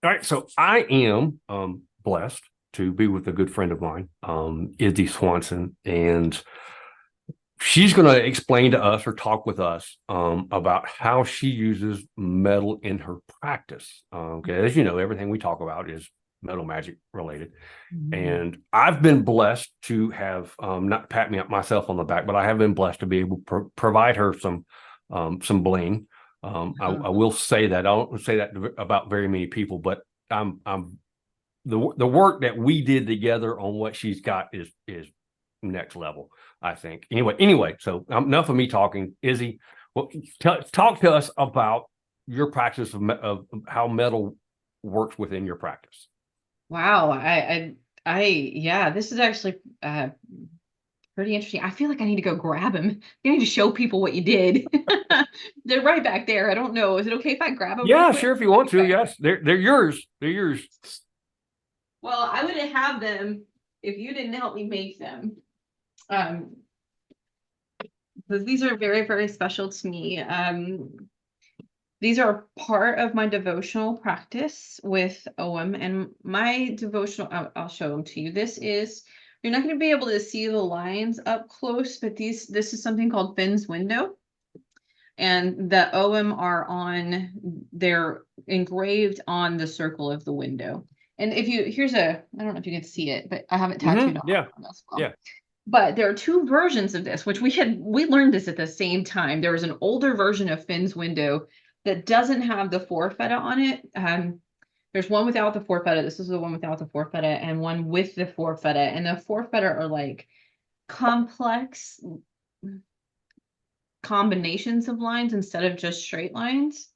All right, so I am blessed to be with a good friend of mine, Izzy Swanson, and she's going to explain to us or talk with us about how she uses metal in her practice. Okay, as you know, everything we talk about is metal magic related, Mhm. and I've been blessed to have not pat me up myself on the back, but I have been blessed to be able to provide her some bling. I will say that I don't say that about very many people, but I'm the work that we did together on what she's got is next level, I think. Anyway, so enough of me talking. Izzy, well, talk to us about your practice of how metal works within your practice. Wow. Yeah, this is actually pretty interesting. I feel like I need to go grab him. You need to show people what you did. They're right back there. I don't know. Is it okay if I grab them real Yeah, quick? sure, if you want to. Okay. Yes, they're yours. They're yours. Well, I wouldn't have them if you didn't help me make them. Um, because these are very, very special to me. These are part of my devotional practice with OM, and my devotional, I'll show them to you. You're not going to be able to see the lines up close, but this is something called Finn's window, and the OM they're engraved on the circle of the window. And I don't know if you can see it, but I have it tattooed on my Yeah, arm as well. yeah. But there are two versions of this, which we learned this at the same time. There was an older version of Finn's window that doesn't have the four feta on it. There's one without the four feta. This is the one without the four feta, and one with the four feta. And the four feta are like complex combinations of lines instead of just straight lines.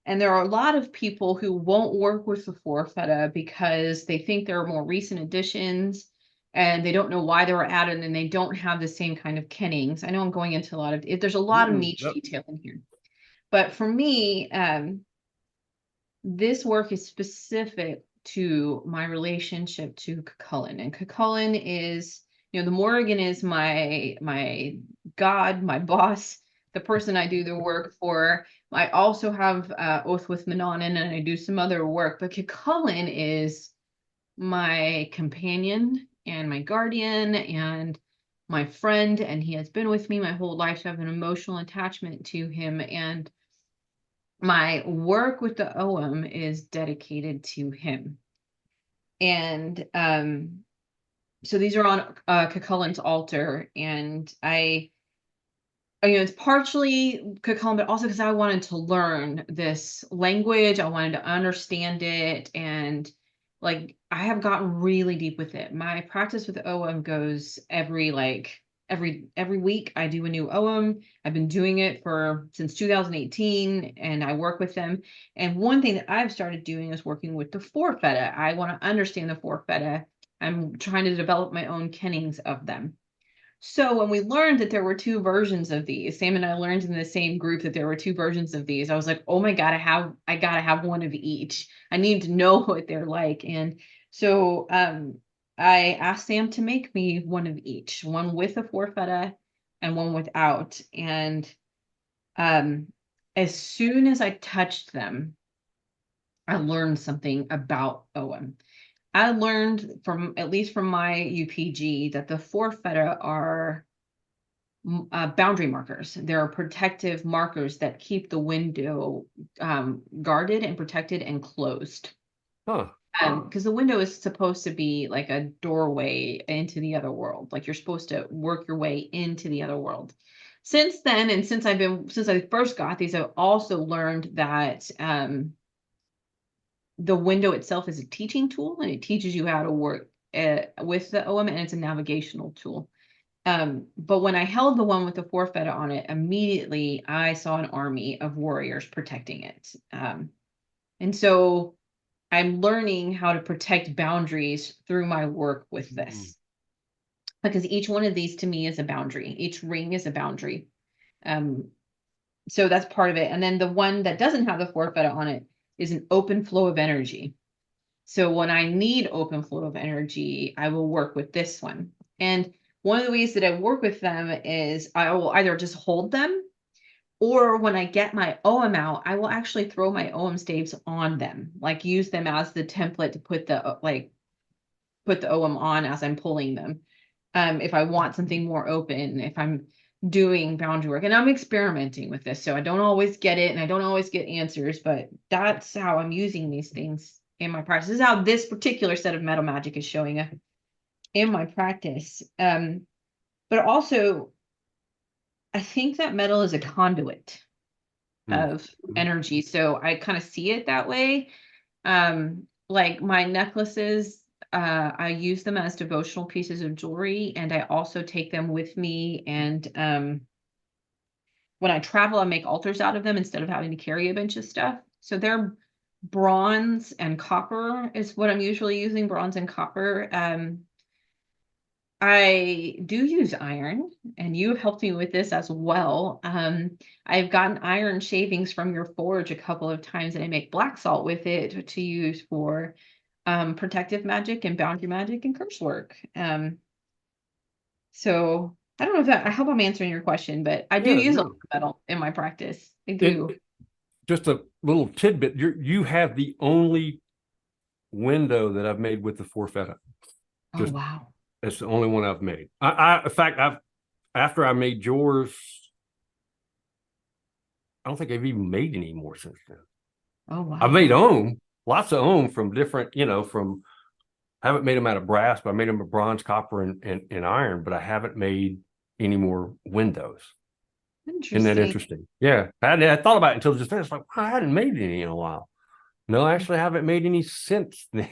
And there are a lot of people who won't work with the four feta because they think they're more recent additions and they don't know why they were added and they don't have the same kind of kennings. I know I'm going into a lot of there's a lot of niche Yep. detail in here. But for me, this work is specific to my relationship to Cucullin. And Cucullin is, the Morrigan is my God, my boss, the person I do the work for. I also have Oath with Manonin and I do some other work, but Cucullin is my companion and my guardian and my friend, and he has been with me my whole life. So I have an emotional attachment to him. And my work with the OM is dedicated to him. And so these are on Cucullin's altar, and it's partially Cucullin, but also because I wanted to learn this language. I wanted to understand it, and like I have gotten really deep with it. My practice with OM goes every week. I do a new OM. I've been doing it since 2018, and I work with them. And one thing that I've started doing is working with the four feta. I want to understand the four feta. I'm trying to develop my own kennings of them. So when we learned that there were two versions of these, Sam and I learned in the same group that there were two versions of these. I was like, oh my God, I gotta have one of each. I need to know what they're like. And so I asked Sam to make me one of each, one with a four feta and one without. And um as soon as I touched them, I learned something about OM. I learned from, at least from my UPG, that the four feta are boundary markers. There are protective markers that keep the window guarded and protected and closed. Huh. Because the window is supposed to be like a doorway into the other world. Like you're supposed to work your way into the other world. Since then, and since I first got these, I've also learned that the window itself is a teaching tool, and it teaches you how to work with the OM, and it's a navigational tool. But when I held the one with the four feta on it, immediately I saw an army of warriors protecting it. And so I'm learning how to protect boundaries through my work with Mm. this, because each one of these to me is a boundary. Each ring is a boundary. Um, so that's part of it. And then the one that doesn't have the four feta on it is an open flow of energy. So when I need open flow of energy, I will work with this one. And one of the ways that I work with them is I will either just hold them, Or when I get my OM out, I will actually throw my OM staves on them, like use them as the template to put the OM on as I'm pulling them. If I want something more open, if I'm doing boundary work, and I'm experimenting with this, so I don't always get it and I don't always get answers, but that's how I'm using these things in my practice. This is how this particular set of metal magic is showing up in my practice. But also, I think that metal is a conduit Mm. of energy. So I kind of see it that way. Like my necklaces, I use them as devotional pieces of jewelry, and I also take them with me. And when I travel, I make altars out of them instead of having to carry a bunch of stuff. So they're bronze and copper is what I'm usually using, bronze and copper. I do use iron, and you helped me with this as well. I've gotten iron shavings from your forge a couple of times, and I make black salt with it to use for protective magic and boundary magic and curse work. So I don't know if that, I hope I'm answering your question, but I do Yeah, use a lot no. of metal in my practice. I And do. just a little tidbit, you have the only window that I've made with the forfetta. Oh, Just wow. it's the only one I've made. In fact, I've after I made yours, I don't think I've even made any more since then. Oh, I've made wow. ohm, lots of ohm from different, from I haven't made them out of brass, but I made them of bronze, copper, and iron, but I haven't made any more windows. Isn't that Interesting. interesting? Yeah. I thought about it until just then. It's like, I hadn't made any in a while. No, actually, I haven't made any since then.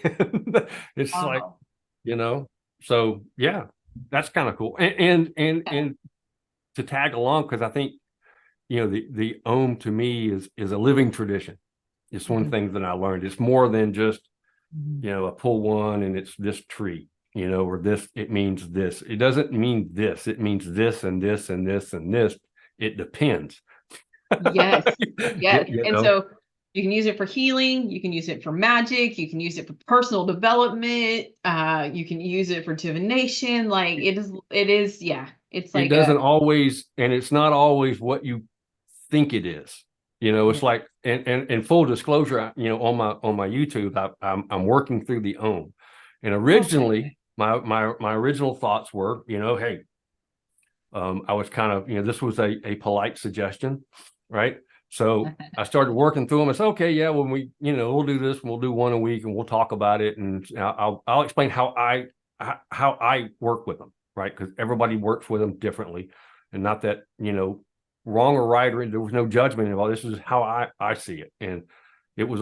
It's like, Wow. you know, so yeah, that's kind of cool. And to tag along, because I think, the Ohm to me is a living tradition. It's one Mhm. thing that I learned. It's more than just, Mhm. I pull one and it's this tree, or this, it means this. It doesn't mean this. It means this and this and this and this. It depends. Yes. you, Yes. you And know, so you can use it for healing, you can use it for magic, you can use it for personal development, you can use it for divination. Like it is, yeah. It's it like a doesn't always, and it's not always what you think it is. yeah. It's like, and full disclosure, on my YouTube, I'm working through the Ohm, and Okay. originally my original thoughts were, hey, I was kind of, this was a polite suggestion, right? So I started working through them. I said, okay, yeah, when we'll do this, and we'll do one a week, and we'll talk about it, and I'll explain how I work with them, right? Because everybody works with them differently, and not that wrong or right, or there was no judgment involved. This is how I see it, and it was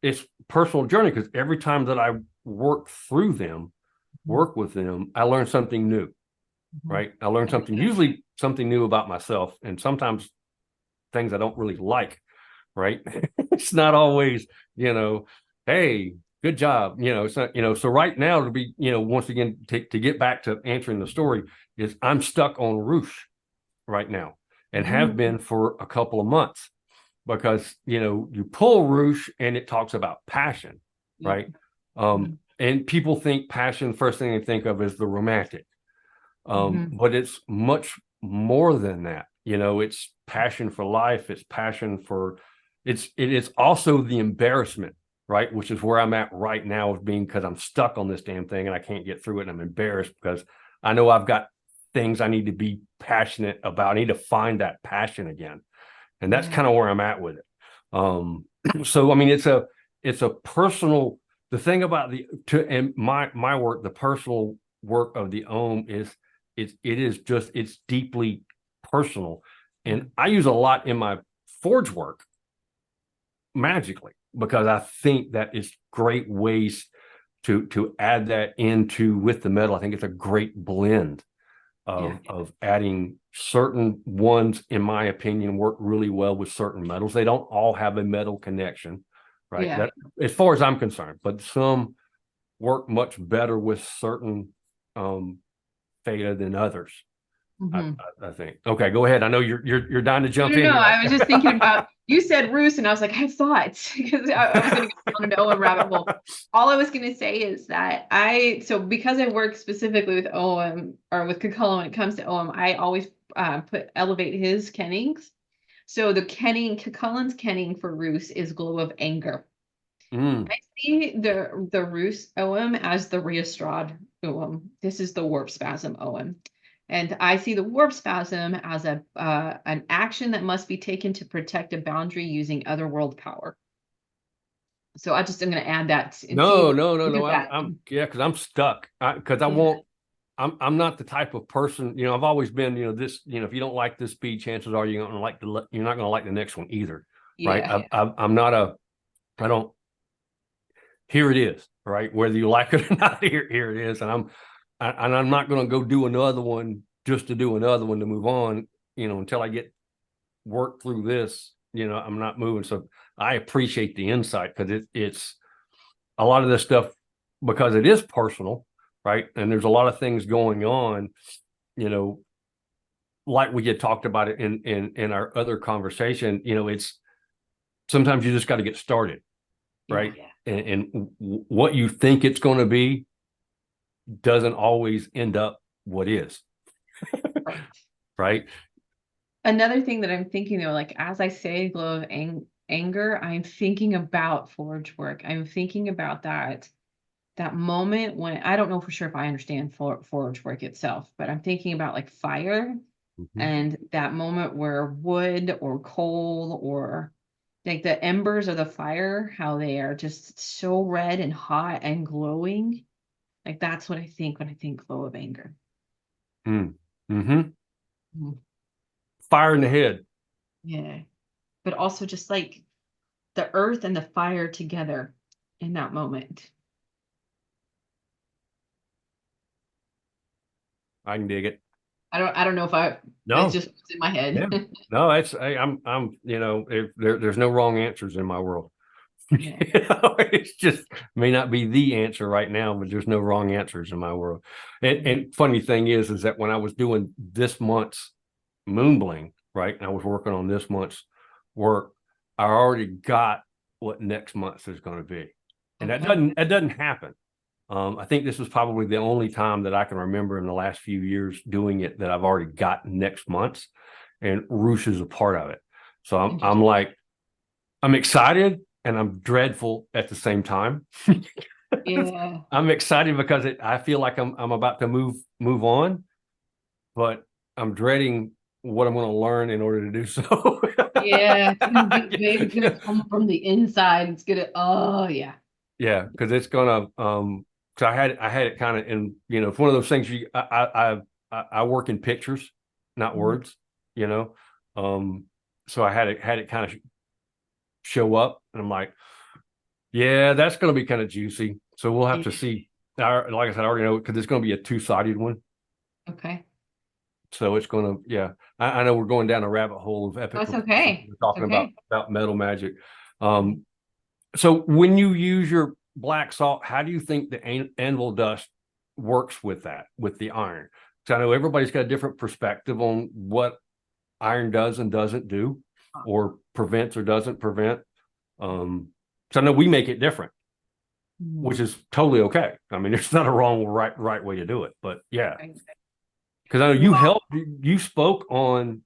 it's personal journey, because every time that I work with them, I learn something new, Mhm. right? I learn something, usually something new about myself, and sometimes things I don't really like, right? It's not always, hey, good job. It's not, so right now to be, once again, to get back to answering the story, is I'm stuck on Roosh right now, and have Mhm. been for a couple of months, because, you pull Roosh and it talks about passion, Yeah. right? Mhm. And people think passion, first thing they think of is the romantic. Mhm. But it's much more than that. It's passion for life. It's passion for it is also the embarrassment, right? Which is where I'm at right now, of being, because I'm stuck on this damn thing and I can't get through it. And I'm embarrassed because I know I've got things I need to be passionate about. I need to find that passion again. And that's Yeah. kind of where I'm at with it. So I mean, it's a personal, the thing about and my work, the personal work of the Ohm is, it's deeply personal. And Mhm. I use a lot in my forge work magically, because I think that is great ways to add that into with the metal. I think it's a great blend Yeah. of adding certain ones, in my opinion, work really well with certain metals. They don't all have a metal connection, right? Yeah. That, as far as I'm concerned, but some work much better with certain um theta than others. I, Mhm. I think. Okay, go ahead. I know you're dying to No, jump no, in no. here. I was just thinking about you said roost, and I was like, I have thoughts because I was going to go down an OM rabbit hole. All I was going to say is that so because I work specifically with OM or with Kakula when it comes to OM, I always elevate his kennings. So the Kenning, Cullen's Kenning for Roos is glow of anger. Mm. I see the Roos OM as the Reestrad OM. This is the warp spasm OM. And I see the warp spasm as an action that must be taken to protect a boundary using otherworld power. So I just am going to add that and see No, what no, no, you do no. with that. I'm yeah, because I'm stuck. Because I Yeah, won't. I'm not the type of person. I've always been. This. If you don't like this speed, chances are you're not going to like the next one either, right? yeah, yeah. I'm not a. I don't. Here it is, right? Whether you like it or not, here it is, and I'm not going to go do another one just to do another one to move on. Until I get work through this. I'm not moving. So I appreciate the insight because it's a lot of this stuff because it is personal, right? And there's a lot of things going on, you know, like we had talked about it in our other conversation. It's sometimes you just got to get started, Yeah, right? And what you think it's going to be doesn't always end up what is, right. right? Another thing that I'm thinking though, like as I say glow of anger, I'm thinking about forge work. I'm thinking about that moment when I don't know for sure if I understand forge work itself, but I'm thinking about like fire Mm-hmm. and that moment where wood or coal or like the embers of the fire, how they are just so red and hot and glowing. Like that's what I think when I think glow of anger. Mm-hmm. Mhm. Fire in the head. Yeah. But also just like the earth and the fire together in that moment. I can dig it. I don't know if it's No, just what's in my head. yeah, no, I'm, if there's no wrong answers in my world. Yeah. It's just may not be the answer right now, but there's no wrong answers in my world. And funny thing is that when I was doing this month's moon bling, right, and I was working on this month's work, I already got what next month is going to be, and that Okay. doesn't happen. I think this is probably the only time that I can remember in the last few years doing it that I've already got next month's, and Roosh is a part of it. So I'm Interesting. like, I'm excited and I'm dreadful at the same time. Yeah. I'm excited because I feel like I'm about to move on, but I'm dreading what I'm going to learn in order to do so. Yeah. It's gonna be big. It's gonna come from the inside. It's gonna, oh yeah. Yeah, because it's gonna because I had it kind of in, it's one of those things I work in pictures, not Mhm. words, you know. So I had it kind of show up and I'm like, yeah, that's gonna be kind of juicy. So we'll have Yeah. to see. Like I said, I already know because it's gonna be a two-sided one. Okay. So it's gonna, yeah. I know we're going down a rabbit hole of epic That's proportions. okay. We're It's talking about okay. metal magic. Mhm. Um, So when you use your black salt, how do you think the anvil dust works with that, with the iron? Because I know everybody's got a different perspective on what iron does and doesn't do, or prevents or doesn't prevent. So I know we make it different, Mhm. which is totally okay. I mean, there's not a wrong or right way to do it, but yeah, Right. because I know Well, you spoke on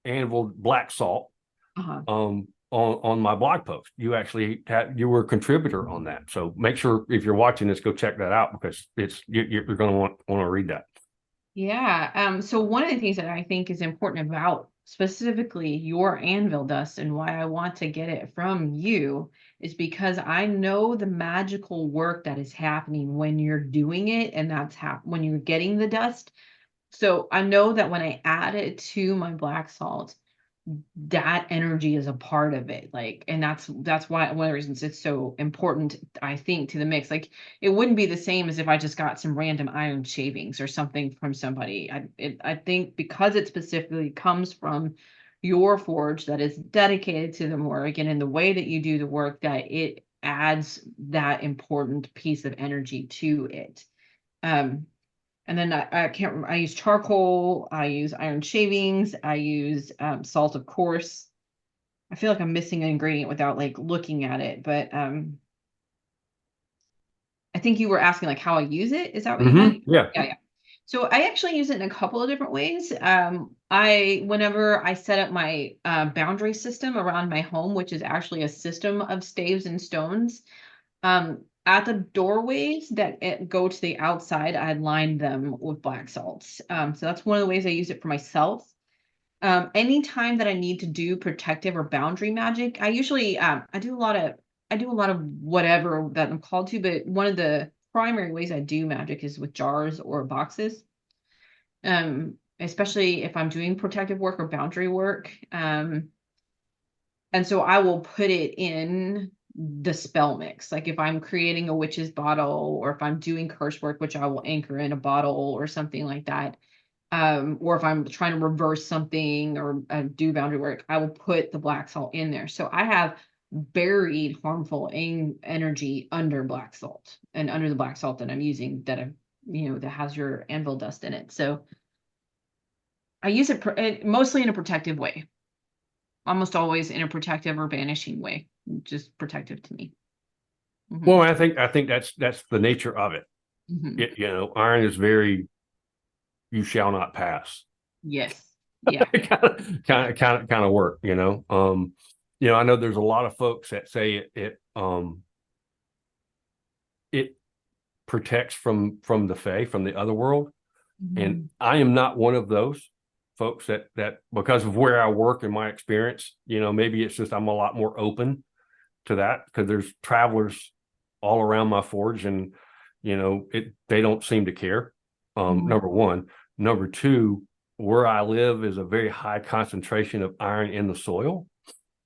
anvil black salt uh-huh. on my blog post. You were a contributor on that. So make sure if you're watching this, go check that out because you're going to want to read that. Yeah. So one of the things that I think is important about specifically your anvil dust and why I want to get it from you is because I know the magical work that is happening when you're doing it and when you're getting the dust. So I know that when I add it to my black salt, that energy is a part of it, like, and that's why one of the reasons it's so important, I think, to the mix. Like, it wouldn't be the same as if I just got some random iron shavings or something from somebody. I think because it specifically comes from your forge that is dedicated to the work and in the way that you do the work, that it adds that important piece of energy to it. um and then I can't remember, I use charcoal, I use iron shavings, I use salt, of course. I feel like I'm missing an ingredient without like looking at it, but I think you were asking like how I use it. Is that what you meant? Yeah. Yeah, yeah. So I actually use it in a couple of different ways. Whenever I set up my boundary system around my home, which is actually a system of staves and stones, at the doorways that go to the outside, I line them with black salts. So that's one of the ways I use it for myself. Anytime that I need to do protective or boundary magic, I usually I do a lot of whatever that I'm called to, but one of the primary ways I do magic is with jars or boxes. Especially if I'm doing protective work or boundary work. And so I will put it in the spell mix. Like if I'm creating a witch's bottle or if I'm doing curse work, which I will anchor in a bottle or something like that. Or if I'm trying to reverse something or do boundary work, I will put the black salt in there. So I have buried harmful energy under black salt and under the black salt that I'm using that has your anvil dust in it. So I use it mostly in a protective way, almost always in a protective or banishing way, just protective to me. Well, I think that's the nature of it. Iron is very, you shall not pass. Yes. Yeah. kind of work, I know there's a lot of folks that say it protects from the Fae, from the other world. And I am not one of those folks that because of where I work and my experience, maybe it's just I'm a lot more open to that because there's travelers all around my forge, and they don't seem to care. Number one. Number two, where I live is a very high concentration of iron in the soil.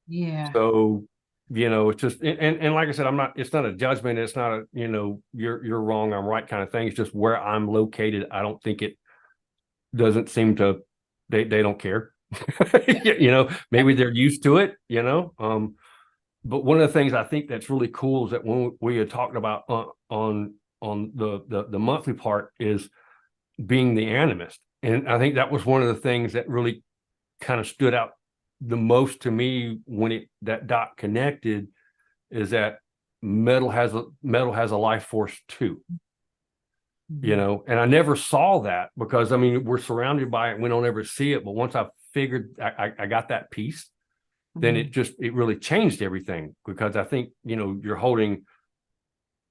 Yeah. So, it's just, and like I said, it's not a judgment. It's not a, you're wrong, I'm right kind of thing. It's just where I'm located. I don't think it doesn't seem to, they don't care. Maybe they're used to it, but one of the things I think that's really cool is that when we had talked about on the monthly part is being the animist. And I think that was one of the things that really kind of stood out the most to me when that dot connected, is that metal has a life force too. And I never saw that because we're surrounded by it and we don't ever see it. But once I figured I got that piece, then it really changed everything, because I think, you're holding,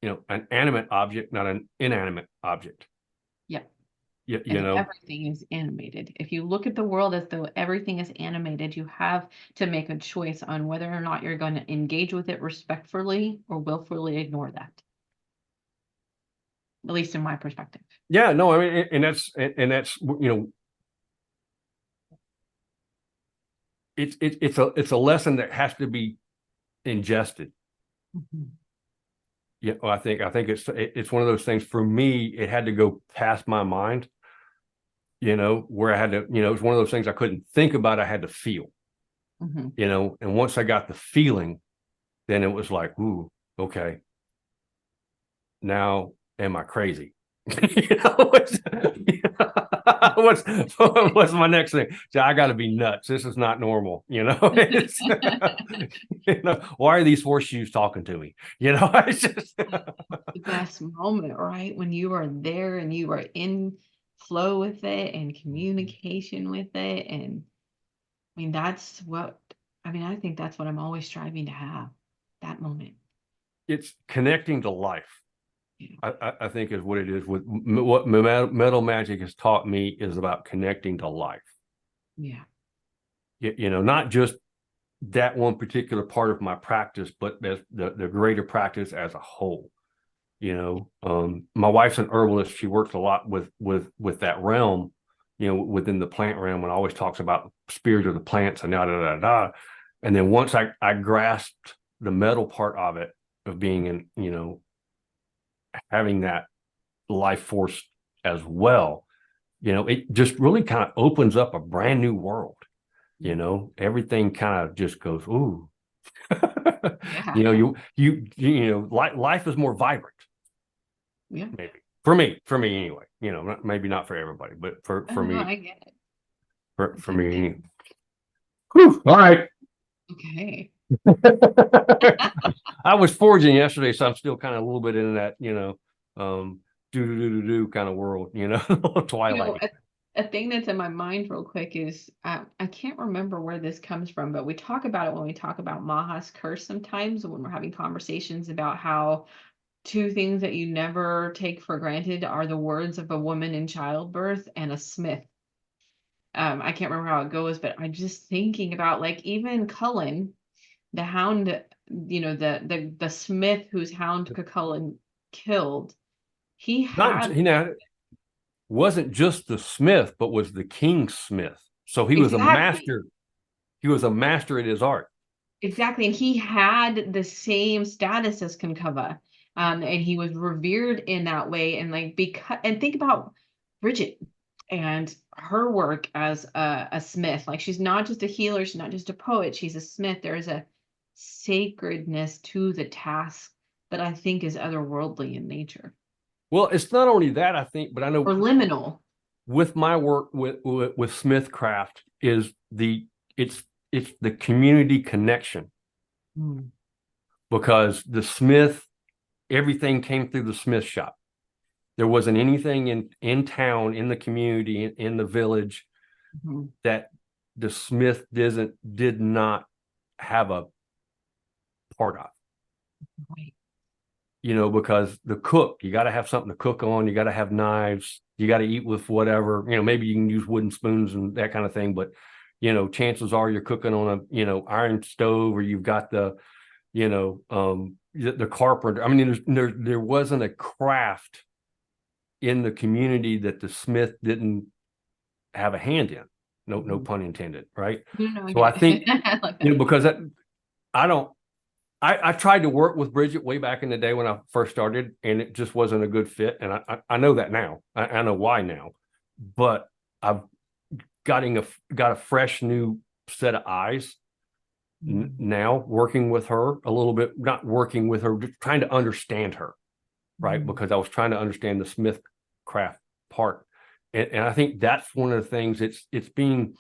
an animate object, not an inanimate object. Yeah. And everything is animated. If you look at the world as though everything is animated, you have to make a choice on whether or not you're going to engage with it respectfully or willfully ignore that. At least in my perspective. Yeah, no, and that's it's a lesson that has to be ingested. Yeah, I think it's one of those things. For me, it had to go past my mind, where I had to, it's one of those things I couldn't think about. I had to feel, and once I got the feeling, then it was like, ooh, okay, now am I crazy? What's my next thing? So I got to be nuts. This is not normal. Why are these horseshoes talking to me? It's just the best moment, right? When you are there and you are in flow with it and communication with it. And I think that's what I'm always striving to have, that moment. It's connecting to life. I think is what it is. With what metal magic has taught me is about connecting to life. Yeah. Not just that one particular part of my practice, but the greater practice as a whole. My wife's an herbalist. She works a lot with that realm, within the plant realm, and always talks about spirit of the plants and da da da da. And then once I grasped the metal part of it, of being in, having that life force as well, it just really kind of opens up a brand new world. Everything kind of just goes, ooh. Life is more vibrant. Yeah. Maybe for me anyway. Maybe not for everybody, but for me, I get it. for me anyway. Whew, all right. Okay. I was forging yesterday, so I'm still kind of a little bit in that, do kind of world, You know, Twilight. a thing that's in my mind real quick is I can't remember where this comes from, but we talk about it when we talk about Maha's curse sometimes when we're having conversations about how two things that you never take for granted are the words of a woman in childbirth and a smith. I can't remember how it goes, but I'm just thinking about like even Cullen, the hound, the smith whose hound Cucullin killed, he Not, had wasn't just the smith, but was the king's smith. So he was a exactly. master. He was a master at his art. Exactly. And he had the same status as Concava. And he was revered in that way. And like because and think about Bridget and her work as a smith. Like she's not just a healer, she's not just a poet, she's a smith. There is a sacredness to the task that I think is otherworldly in nature. Well, it's not only that, I think, but I Or know liminal. with my work with Smithcraft is it's the community connection, Mm. because the smith, everything came through the smith shop. There wasn't anything in town, in the community, in the village, Mhm. that the smith did not have a part of. Right. Because the cook, you got to have something to cook on. You got to have knives. You got to eat with whatever, maybe you can use wooden spoons and that kind of thing. But, chances are you're cooking on a, iron stove, or you've got the carpenter. I mean, there wasn't a craft in the community that the smith didn't have a hand in. No Mhm. pun intended. Right. No, no, I So I get it. think, I like that. because I don't, I tried to work with Bridget way back in the day when I first started, and it just wasn't a good fit. And I know that now. I know why now, but I've got a fresh new set of eyes Mm. now, working with her a little bit, not working with her, just trying to understand her, right? Mm. Because I was trying to understand the Smith craft part. And I think that's one of the things. It's being,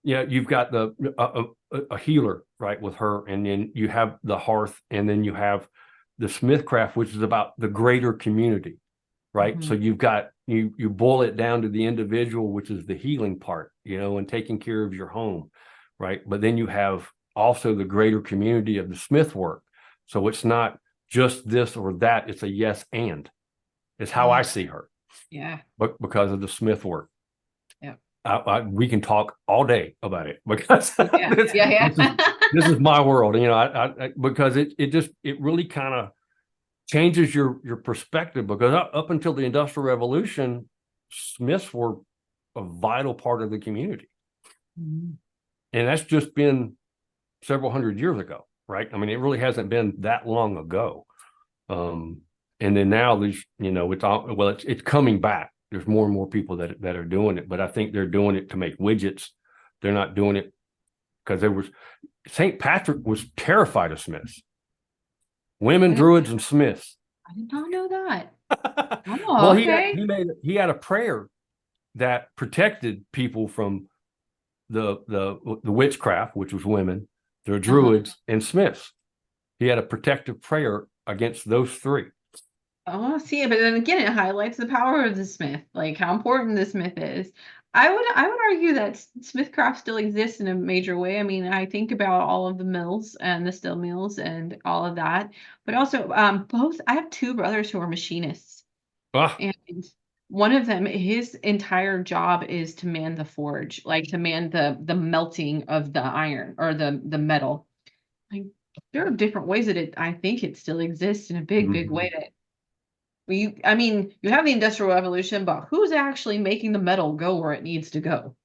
you've got a healer, right, with her, and then you have the hearth, and then you have the Smithcraft, which is about the greater community, right? So Mhm. you boil it down to the individual, which is the healing part, and taking care of your home, right? But then you have also the greater community of the Smith work. So it's not just this or that; it's a yes and. It's how I Yeah. see her, Yeah. but because of the Smith work. Yeah. We can talk all day about it, because Yeah. Yeah. this is Yeah. this is my world. Because it really kind of changes your perspective, because up until the Industrial Revolution, Smiths were a vital part of the community, Mhm. and that's just been several hundred years ago, right? I mean, it really hasn't been that long ago. Um, and then now there's, it's all, well, it's coming back. There's more and more people that are doing it, but I think they're doing it to make widgets. They're not doing it because St. Patrick was terrified of Smiths, women, I druids, and Smiths. I did not know that. Well, Oh, okay. he had a prayer that protected people from the witchcraft, which was women, the Uh-huh. druids, and Smiths. He had a protective prayer against those three. Oh, see, but then again, it highlights the power of the smith, like how important the smith is. I would argue that smithcraft still exists in a major way. I mean, I think about all of the mills and the steel mills and all of that, but also both. I have two brothers who are machinists, Ah, and one of them, his entire job is to man the forge, like to man the melting of the iron or the metal. Like there are different ways that I think it still exists in a big, big mhm. way that I mean, you have the Industrial Revolution, but who's actually making the metal go where it needs to go?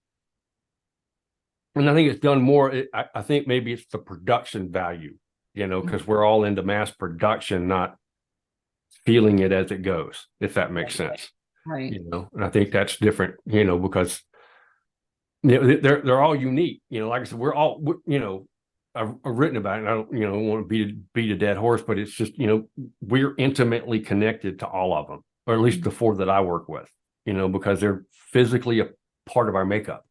And I think it's done more. I think maybe it's the production value, Mhm. because we're all into mass production, not feeling it as it goes, if that makes Right, sense. right. And I think that's different, because they're all unique. Like I said, we're all, I've written about it, and I don't, want to beat a dead horse, but it's just, we're intimately connected to all of them, or at least Mhm. the four that I work with, because they're physically a part of our makeup.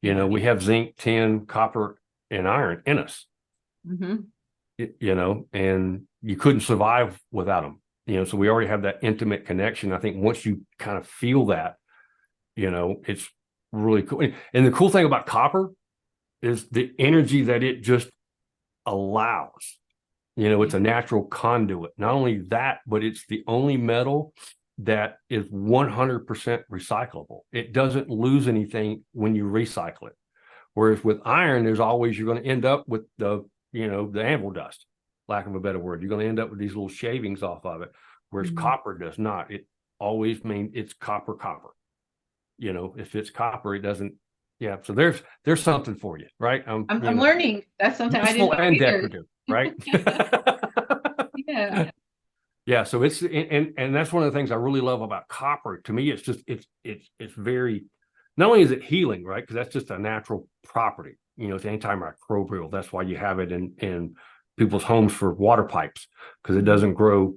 Yeah. We have zinc, tin, copper, and iron in us, Hmm. and you couldn't survive without them. So we already have that intimate connection. I think once you kind of feel that, it's really cool. And the cool thing about copper is the energy that it just allows. It's a natural conduit. Not only that, but it's the only metal that is 100% recyclable. It doesn't lose anything when you recycle it. Whereas with iron, you're going to end up with the anvil dust, lack of a better word. You're going to end up with these little shavings off of it. Whereas copper does not. It always means it's copper. If it's copper, it doesn't. Yeah. So there's something for you, right? I'm learning. That's something I didn't know and either. decorative, right? Yeah. Yeah. So it's and that's one of the things I really love about copper. To me, it's just it's very, not only is it healing, right? Because that's just a natural property. It's antimicrobial. That's why you have it in people's homes for water pipes, because it doesn't grow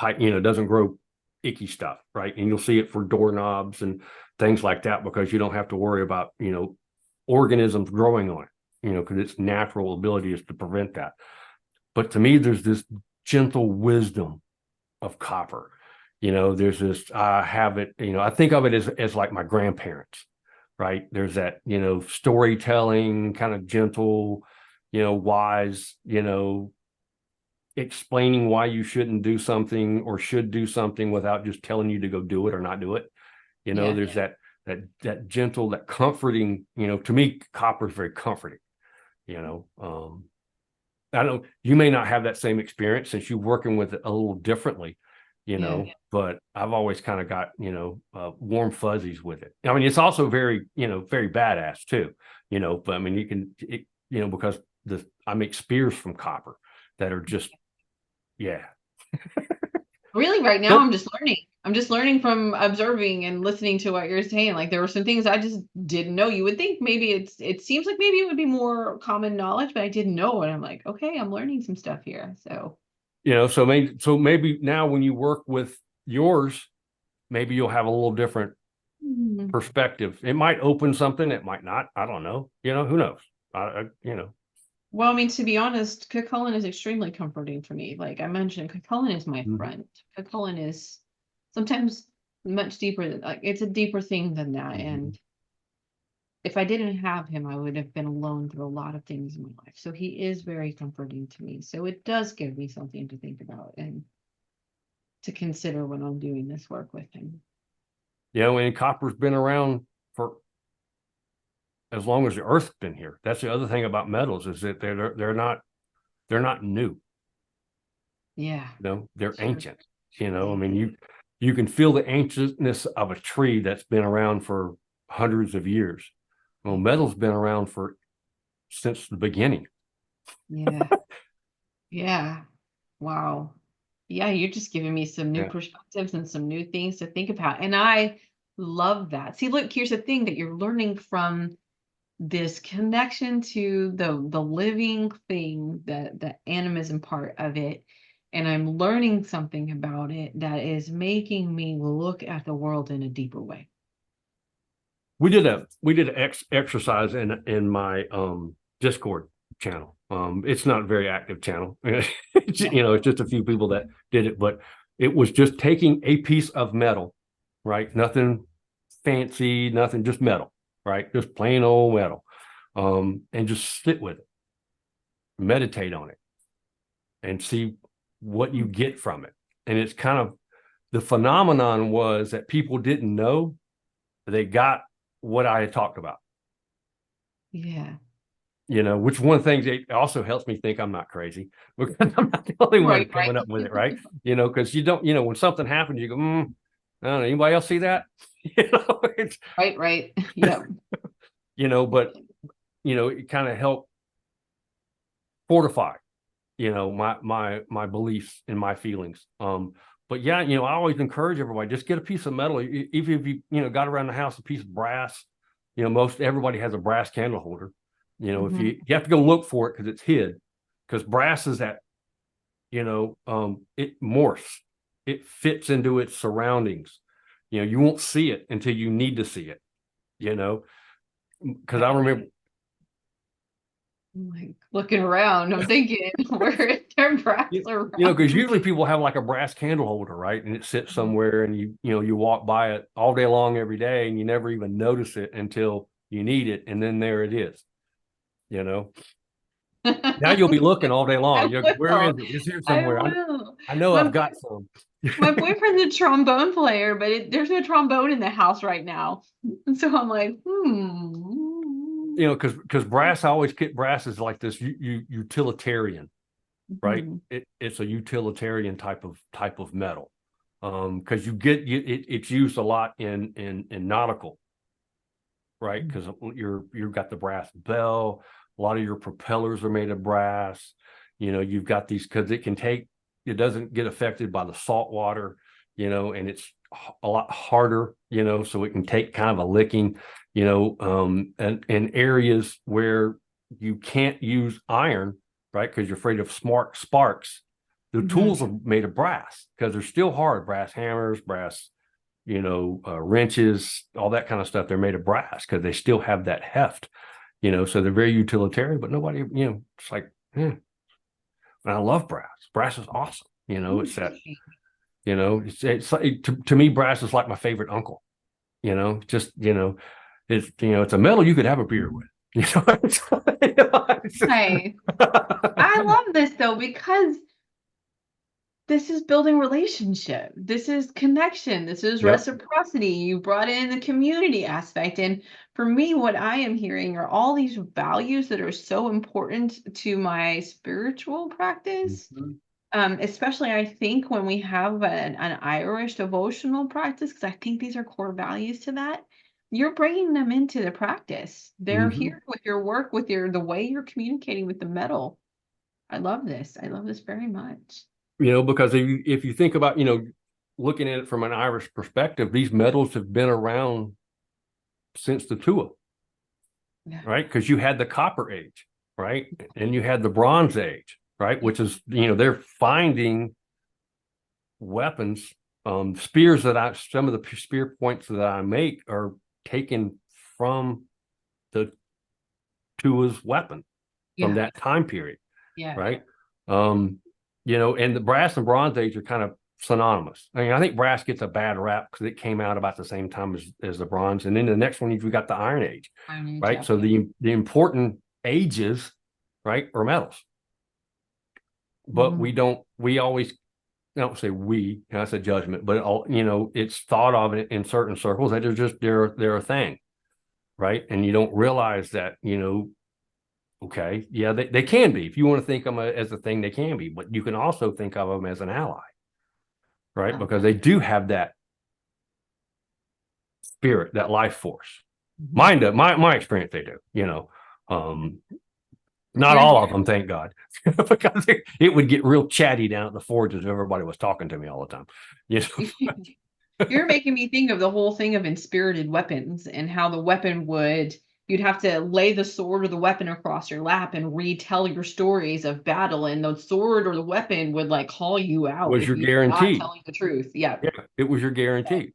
it doesn't grow icky stuff, right? And you'll see it for doorknobs and things like that, because you don't have to worry about organisms growing on it, because its natural ability is to prevent that. But to me, there's this gentle wisdom of copper. There's this, I have it, I think of it as like my grandparents, right? There's that, storytelling, kind of gentle, wise, explaining why you shouldn't do something or should do something without just telling you to go do it or not do it. There's that gentle, that comforting, to me, copper is very comforting. I don't, you may not have that same experience since you're working with it a little differently, but I've always kind of got, warm fuzzies with it. I mean, it's also very, very badass too, but I mean, you can, because I make spears from copper that are just, yeah. Really, right now, I'm just learning. I'm just learning from observing and listening to what you're saying. Like, there were some things I just didn't know. You would think maybe it seems like maybe it would be more common knowledge, but I didn't know. And I'm like, okay, I'm learning some stuff here. So, maybe now when you work with yours, maybe you'll have a little different perspective. It might open something, it might not. I don't know. Who knows? Well, I mean, to be honest, Cucullin is extremely comforting for me. Like I mentioned, Cucullin is my friend. Cucullin is sometimes much deeper than, like, it's a deeper thing than that. And if I didn't have him, I would have been alone through a lot of things in my life. So he is very comforting to me. So it does give me something to think about and to consider when I'm doing this work with him. And copper's been around for as long as the Earth's been here. That's the other thing about metals, is that they're not new. Yeah. They're ancient. I mean, you can feel the ancientness of a tree that's been around for hundreds of years. Well, metal's been around since the beginning. Yeah. Yeah. Wow. Yeah, you're just giving me some new perspectives and some new things to think about. And I love that. See, look, here's the thing, that you're learning from this connection to the living thing, the animism part of it. And I'm learning something about it that is making me look at the world in a deeper way. We did an exercise in my Discord channel. It's not a very active channel. It's just a few people that did it, but it was just taking a piece of metal, right? Nothing fancy, nothing, just metal, right? Just plain old metal. And just sit with it, meditate on it, and see what you get from it. And it's kind of, the phenomenon was that people didn't know they got what I had talked about. Yeah. Which one of the things, it also helps me think I'm not crazy, because I'm not the only one coming up with it, right? Because you don't, when something happens, you go, I don't know, anybody else see that? Right. Yeah. But it kind of helped fortify, my beliefs and my feelings. But yeah, I always encourage everybody, just get a piece of metal. Even if you got around the house a piece of brass, most everybody has a brass candle holder. If you have to go look for it because it's hid, because brass is that, it morphs, it fits into its surroundings. You won't see it until you need to see it. Because I remember I'm like looking around, I'm thinking, where is their brass Because around usually me? people have like a brass candle holder, right? And it sits somewhere and you walk by it all day long every day and you never even notice it until you need it. And then there it is, you know. Now you'll be looking all day long. I Where is will. it? It's here I somewhere. will. I know My I've boy, got some. my boyfriend's a trombone player, but there's no trombone in the house right now. And so I'm like, Because brass is like this utilitarian, right? Mhm. It's a utilitarian type of metal. Because it's used a lot in nautical, right? Because you've got the brass bell. A lot of your propellers are made of brass. You've got these because it doesn't get affected by the salt water, and it's a lot harder, so it can take kind of a licking, and in areas where you can't use iron, right? Because you're afraid of smart sparks. The Mhm. tools are made of brass because they're still hard. Brass hammers, brass wrenches, all that kind of stuff. They're made of brass because they still have that heft, so they're very utilitarian, but nobody, it's like, and I love brass. Brass is awesome. It's that, it's like, to me, brass is like my favorite uncle, just, it's a metal you could have a beer with, Nice. I love this though because this is building relationship. This is connection. This is yep. reciprocity. You brought in the community aspect. And for me, what I am hearing are all these values that are so important to my spiritual practice. Mhm. Especially I think when we have an Irish devotional practice, because I think these are core values to that, you're bringing them into the practice. They're Mhm. here with your work, with the way you're communicating with the metal. I love this. I love this very much. Because if you think about, looking at it from an Irish perspective, these metals have been around since the Tua, Yeah. right? Because you had the Copper Age, right? And you had the Bronze Age, right? Which is, they're finding weapons, spears some of the spear points that I make are taken from the Tua's weapon from Yeah. that time period, Yeah. right? Um, and the brass and Bronze Age are kind of synonymous. I mean, I think brass gets a bad rap because it came out about the same time as the bronze, and then the next one you've got the Iron Age, Iron Age, right? yeah. So the important ages, right, are metals, but Mhm. we always, I don't say we, that's a judgment, but all, it's thought of in certain circles that they're a thing, right? And you don't realize that, okay, yeah, they can be. If you want to think of them as a thing, they can be, but you can also think of them as an ally, right? Oh, Because they do have that spirit, that life force. mhm. Mine do, my experience, they do, um, not You're all of them, thank God, because it would get real chatty down at the forge if everybody was talking to me all the time. You you're making me think of the whole thing of inspirited weapons and how the weapon would you'd have to lay the sword or the weapon across your lap and retell your stories of battle, and the sword or the weapon would like call you out was if your you were not guarantee. telling the truth. Yeah. Yeah, it was your guarantee.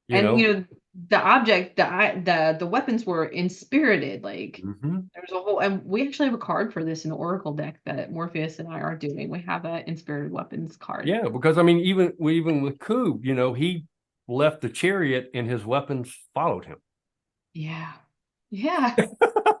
You And know. the object, the weapons were inspirited. Like Mhm. there's a whole, and we actually have a card for this in the Oracle deck that Morpheus and I are doing. We have an inspirited weapons card. Yeah, because I mean, even with Coob, he left the chariot and his weapons followed him. Yeah. Yeah.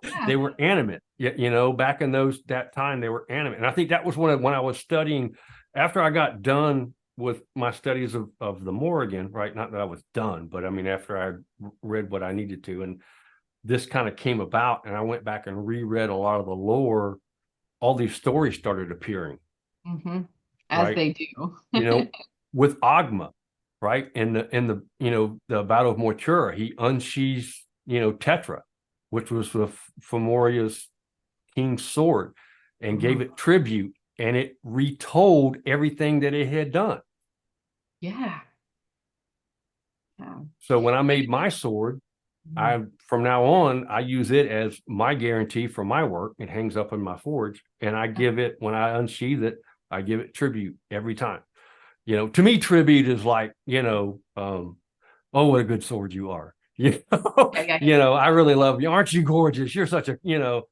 Yeah. They were animate. Back in that time, they were animate. And I think that was when I was studying, after I got done with my studies of the Morrigan, right? Not that I was done, but I mean, after I read what I needed to, and this kind of came about, and I went back and reread a lot of the lore, all these stories started appearing, Hmm. As right? they do. you know, with Agma, right? In the the Battle of Moitura, he unsheathes, Tetra, which was the Fomoria's king's sword, and gave Mhm. it tribute, and it retold everything that it had done. Yeah. Yeah. So when I made my sword, Mhm. I from now on I use it as my guarantee for my work. It hangs up in my forge, and I give it when I unsheath it, I give it tribute every time. To me, tribute is like, oh, what a good sword you are. You Yeah, yeah, yeah. I really love you. Aren't you gorgeous? You're such a,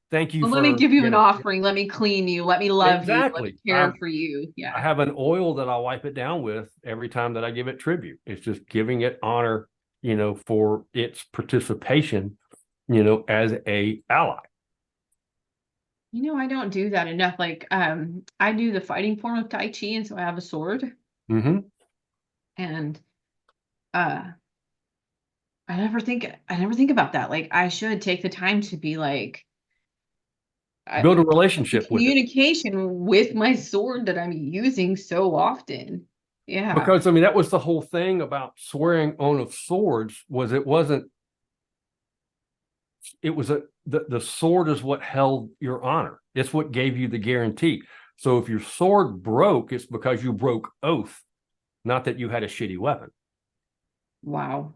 thank you Well, let me for, give you an offering. Let me clean you. Let me love you. Let me exactly. care for you. I Yeah. have an oil that I wipe it down with every time that I give it tribute. It's just giving it honor, for its participation, as a ally. I don't do that enough. Like, I do the fighting form of Tai Chi, and so I have a sword. Mm-hmm. And uh I never think about that. Like, I should take the time to be like, Build a the relationship with it. communication with my sword that I'm using so often. Yeah. Because I mean, that was the whole thing about swearing on of swords was it was the sword is what held your honor. It's what gave you the guarantee. So if your sword broke, it's because you broke oath, not that you had a shitty weapon. Wow.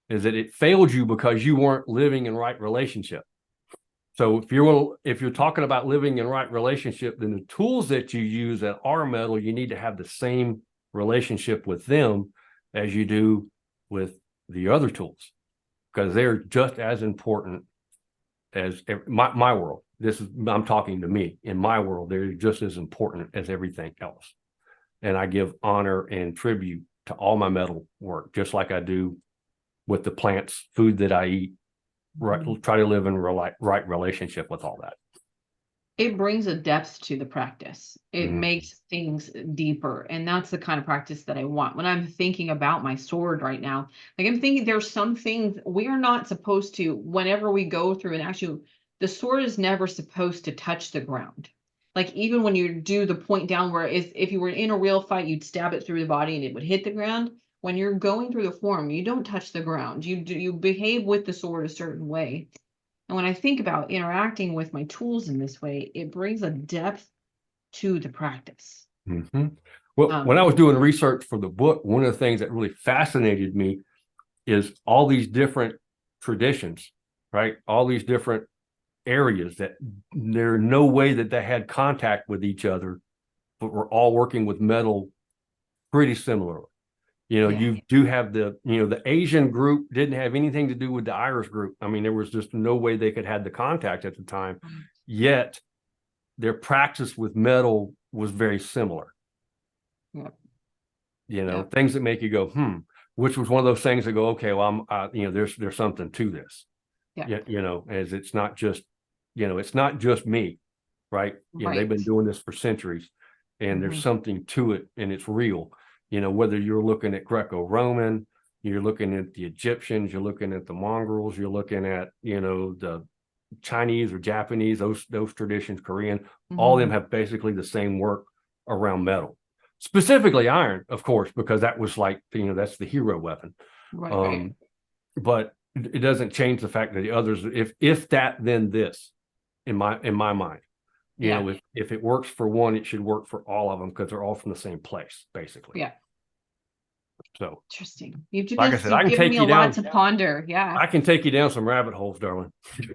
Is that it failed you because you weren't living in right relationship. So if you're talking about living in right relationship, then the tools that you use that are metal, you need to have the same relationship with them as you do with the other tools, because they're just as important as my world. I'm talking to me. In my world, they're just as important as everything else. And I give honor and tribute to all my metal work, just like I do with the plants, food that I eat. Right, try to live in right relationship with all that. It brings a depth to the practice. It Mm-hmm. makes things deeper. And that's the kind of practice that I want. When I'm thinking about my sword right now, like, I'm thinking there's some things we are not supposed to, whenever we go through, and actually the sword is never supposed to touch the ground. Like, even when you do the point down, where if you were in a real fight, you'd stab it through the body and it would hit the ground. When you're going through the form, you don't touch the ground. You behave with the sword a certain way. And when I think about interacting with my tools in this way, it brings a depth to the practice. Mm-hmm. Well, when I Um, was doing research for the book, one of the things that really fascinated me is all these different traditions, right? All these different areas that there's no way that they had contact with each other, but we're all working with metal pretty similarly. yeah. You do have the Asian group didn't have anything to do with the Irish group. I mean, there was just no way they could have the contact at the time. Yet their practice with metal was very similar. Yep. Yep. Things that make you go, which was one of those things that go, okay, well, there's something to this. Yeah. As it's not just me, right? They've Right. been doing this for centuries, and there's Mhm. something to it, and it's real. Whether you're looking at Greco-Roman, you're looking at the Egyptians, you're looking at the Mongols, you're looking at, the Chinese or Japanese, those traditions, Korean, all of them Mhm. have basically the same work around metal, specifically iron, of course, because that was like, that's the hero weapon. Right. Right. Um, but it doesn't change the fact that the others, if that, then this, in my mind, Yeah. if it works for one, it should work for all of them because they're all from the same place, basically. Yeah. So, Interesting. You've like I just said, I you've can given take me a you lot down. to ponder. Yeah. I can take you down some rabbit holes, darling.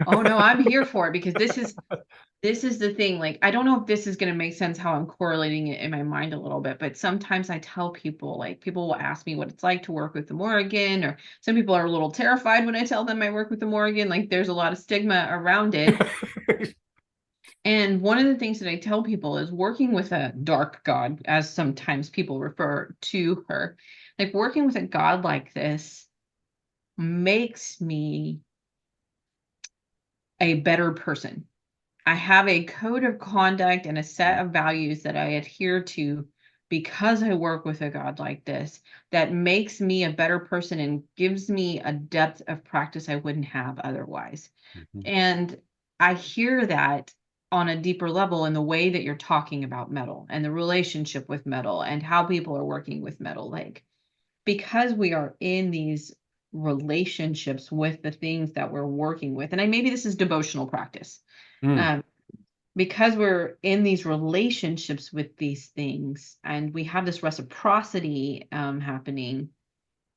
Oh no, I'm here for it, because this is the thing. Like, I don't know if this is going to make sense how I'm correlating it in my mind a little bit, but sometimes I tell people, like, people will ask me what it's like to work with the Morrigan, or some people are a little terrified when I tell them I work with the Morrigan. Like, there's a lot of stigma around it. And one of the things that I tell people is, working with a dark god, as sometimes people refer to her, like, working with a god like this makes me a better person. I have a code of conduct and a set of values that I adhere to because I work with a God like this, that makes me a better person and gives me a depth of practice I wouldn't have otherwise. Mhm. And I hear that on a deeper level in the way that you're talking about metal and the relationship with metal and how people are working with metal. Like, because we are in these relationships with the things that we're working with, and maybe this is devotional practice. Mm. Um, because we're in these relationships with these things, and we have this reciprocity happening,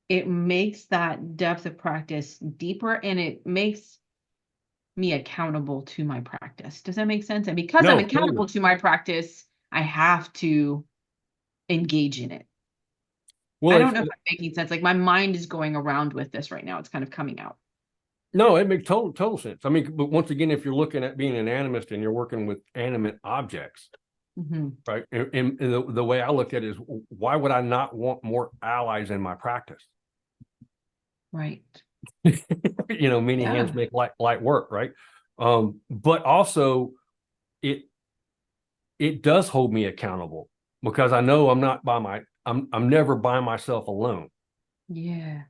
it makes that depth of practice deeper, and it makes me accountable to my practice. Does that make sense? And because I'm No, totally. accountable to my practice, I have to engage in it. Well, I don't know if I'm making sense. Like my mind is going around with this right now. It's kind of coming out. no, it makes total sense. I mean, but once again, if you're looking at being an animist and you're working with animate objects, right? And the way I look at it is, why would I not want more allies in my practice? Right. Many hands Yeah. make light work, right? But also it it does hold me accountable because I know I'm never by myself alone, Yeah.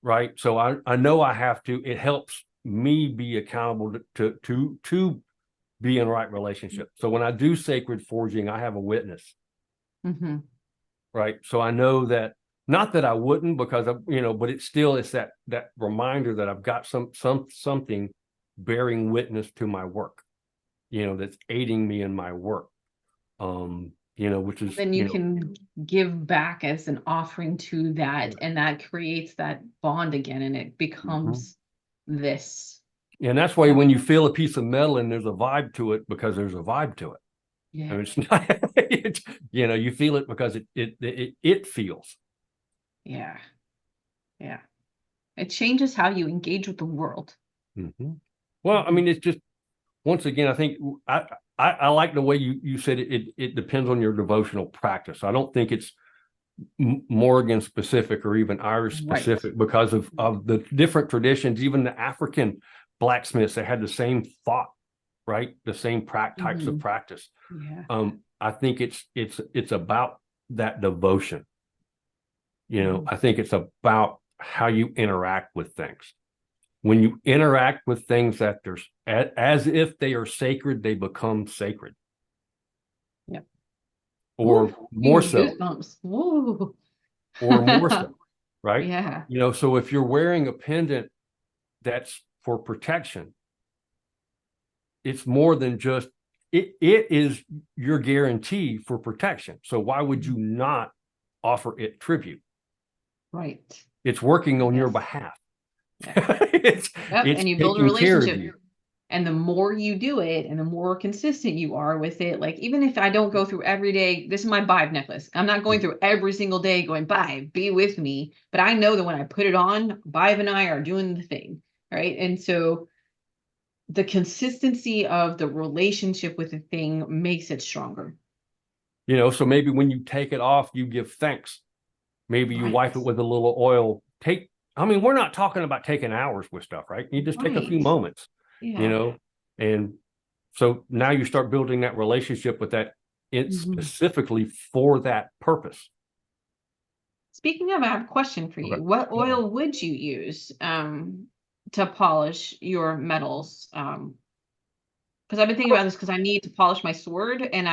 right? So I know I have to. It helps me be accountable to be in the right relationship. So when I do sacred forging, I have a witness, Mm-hmm. right? So I know that, not that I wouldn't, because but it's that reminder that I've got something bearing witness to my work, that's aiding me in my work. Which is, Then you can give back as an offering to that, right. and that creates that bond again, and it Mhm. becomes this. And that's why when you feel a piece of metal and there's a vibe to it, because there's a vibe to it. I Yeah. mean, it's not, you feel it because it feels. Yeah. Yeah. It changes how you engage with the world. Mhm. Well, I Mhm. mean, it's just, once again, I think I like the way you said it depends on your devotional practice. I don't think it's Morgan specific or even Irish Right. specific, because of the different traditions. Even the African blacksmiths, they had the same thought, right? The same types of Mhm. practice. Yeah. I think it's about that devotion. Mhm. I think it's about how you interact with things. When you interact with things that there's as if they are sacred, they become sacred, Yeah. or Ooh, more even so, goosebumps. Ooh. or more so, right? Yeah. So if you're wearing a pendant that's for protection, it's more than just it is your guarantee for protection. So why would you not offer it tribute? Right. It's working on your Yes. behalf. Yeah. it's Yep. it's And you build a taking care of relationship. you. And the more you do it and the more consistent you are with it, like even if I don't go through every day, this is my Vibe necklace. I'm not going through every single day going, Vibe, be with me. But I know that when I put it on, Vibe and I are doing the thing. Right. And so the consistency of the relationship with the thing makes it stronger. So maybe when you take it off, you give thanks. Maybe you wipe it Right. with a little oil. I mean, we're not talking about taking hours with stuff, right? You just take a few Right. moments, you Yeah. know, and so now you start building that relationship with that, it's Mhm. specifically for that purpose. Speaking of, I have a question for Okay. you. What oil would you use to polish your metals? Because I've been thinking about this because I need to polish my sword, and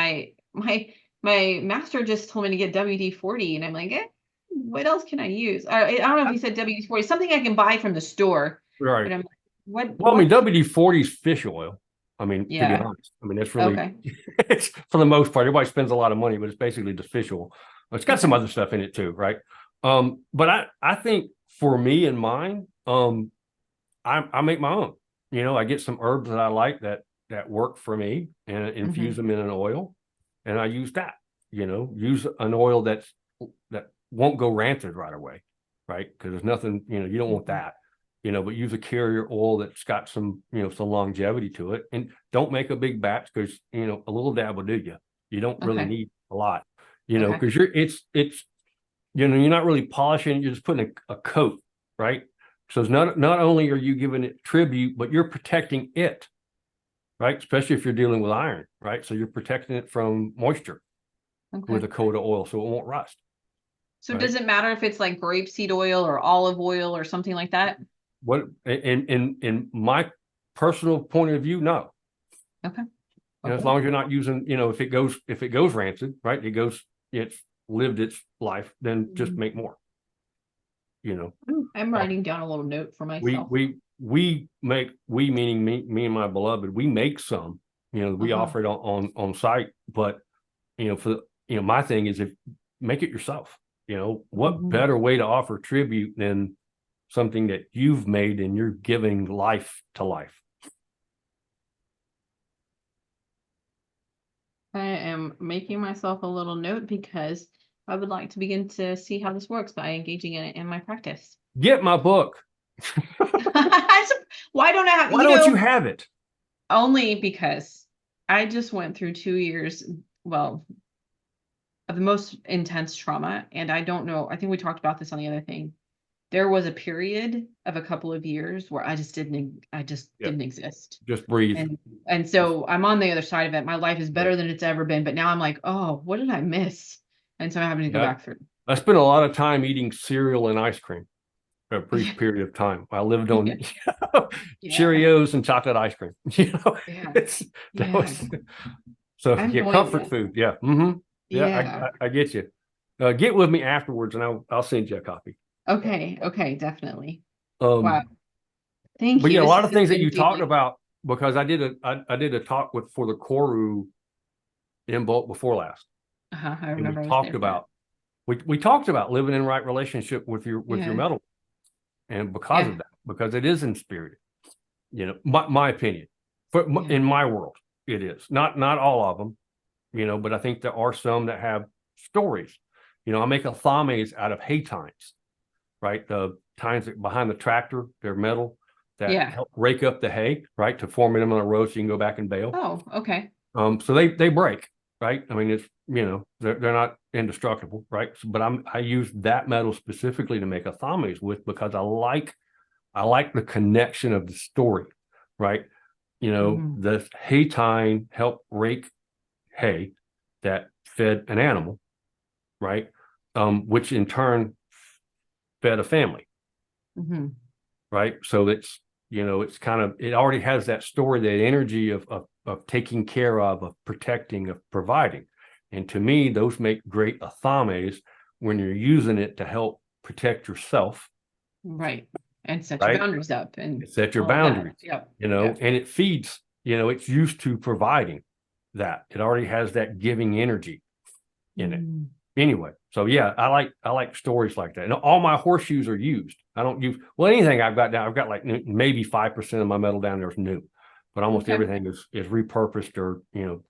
my master just told me to get WD-40, and I'm like, what else can I use? I don't know if he said WD-40, something I can buy from the store, Right. but I'm like, Well, I mean, what can, WD-40 is fish oil. I mean, to be yeah, honest, I mean, that's really, okay, it's for the most part, everybody spends a lot of money, but it's basically just fish oil. It's got some okay, other stuff in it too, right? But I think for me and mine, I make my own. I get some herbs that I like that work for me, and infuse hmm, them in an oil, and I use that. Use an oil that won't go rancid right away, right? Because there's nothing, you don't want hmm, that. But use a carrier oil that's got some longevity to it, and don't make a big batch, because a little dab will do you. You don't really okay, need a lot, okay, because it's you're not really polishing, you're just putting a coat, right? So it's not only are you giving it tribute, but you're protecting it, right? Especially if you're dealing with iron, right? So you're protecting it from moisture okay. with a coat of oil, so it won't rust, So right? does it matter if it's like grapeseed oil or olive oil or something like that? What in my personal point of view, no. Okay, As okay. long as you're not using, if it goes rancid, right? It's lived its life, then just Mhm. make more. You know, I'm uh, writing down a little note for we myself. we we meaning me and my beloved, we make some. We Uh-huh. offer it on site, but for my thing is, if make it yourself. What Mhm. better way to offer tribute than something that you've made and you're giving life to life. I am making myself a little note because I would like to begin to see how this works by engaging in it in my practice. Get my book. Why don't I have, Why don't you have it? only because I just went through 2 years, well, of the most intense trauma. And I don't know, I think we talked about this on the other thing. There was a period of a couple of years where I just didn't Yeah. exist. Just breathe. And so I'm on the other side of it. My life is better than it's ever been, but now I'm like, oh, what did I miss? And so I'm having to go back through. I spent a lot of time eating cereal and ice cream for a brief period of time. I lived on Cheerios and chocolate ice cream. That was, so comfort food. Yeah. Mm-hmm. Yeah, I get you. Get with me afterwards, and I'll send you a copy. Okay, definitely. Wow. Thank but you. Yeah, a lot of things that you talked about, because I did a talk for the Koru in bulk before last. I remember. We talked about living in right relationship with your metal, and because of that, because it is inspirited. My opinion, in my world, it is not all of them, but I think there are some that have stories. I make athames out of hay tines, right? The tines behind the tractor, they're metal that help rake up the hay, right, to form them on a row so you can go back and bale. Oh, okay. So they break, right? I mean, it's they're not indestructible, right? But I use that metal specifically to make athames with, because I like the connection of the story, right? The hay tine helped rake hay that fed an animal, right? Which in turn fed a family, right? So it's kind of, it already has that story, that energy of taking care of protecting, of providing. And to me, those make great athames when you're using it to help protect yourself. Right. And set your boundaries up and set your boundaries. And it feeds, it's used to providing that. It already has that giving energy in it. Anyway, so yeah, I like stories like that. And all my horseshoes are used. I don't use, well, anything I've got down, I've got like maybe 5% of my metal down there is new, but almost everything is repurposed or,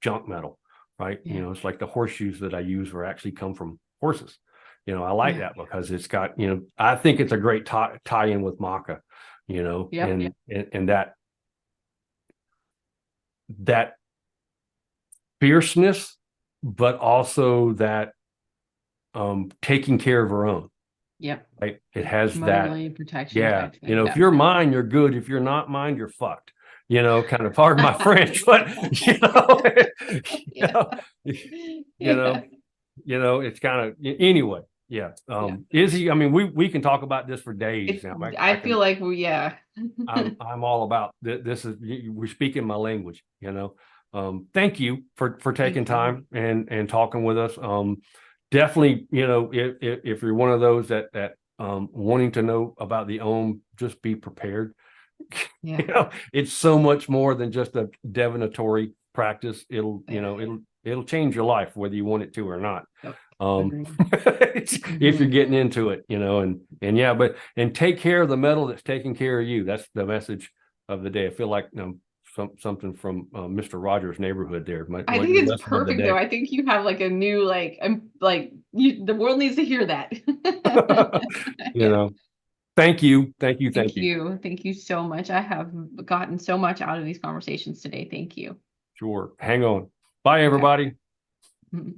junk metal, right? It's like the horseshoes that I use are actually come from horses. I like that because it's got, I think it's a great tie in with maca, and that fierceness, but also that taking care of her own. Yep. Right. It has motherly that protection. Yeah. If you're mine, you're good. If you're not mine, you're fucked. Kind of, pardon my French, but it's kind of, anyway. Yeah. Izzy, I mean, we can talk about this for days. I feel like I'm all about this. We're speaking my language, thank you for taking time and talking with us. Definitely, if you're one of those that wanting to know about the Om, just be prepared. It's so much more than just a divinatory practice. It'll change your life whether you want it to or not. If you're getting into it, and take care of the metal that's taking care of you. That's the message of the day. I feel like something from Mr. Rogers' Neighborhood there. I think it's perfect though. I think you have like a new the world needs to hear that. Thank you. Thank you so much. I have gotten so much out of these conversations today. Thank you. Sure. Hang on. Bye, everybody. Okay.